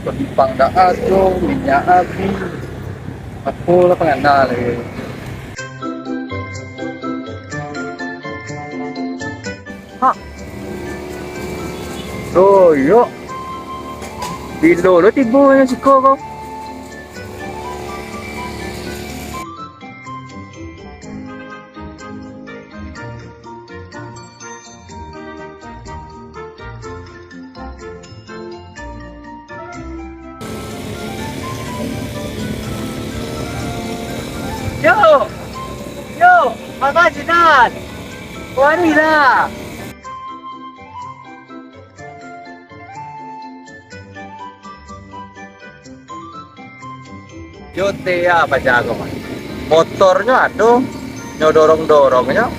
Penumpang dah ada, minyak habis. Apa lah pengenal lagi. Ha, oh yo. Bila lo tiba yang suka kau? Yo, yo, makasih Nan. Wani lah. Yo teh apa jago mas? Motornya ada, nyo dorong dorongnya.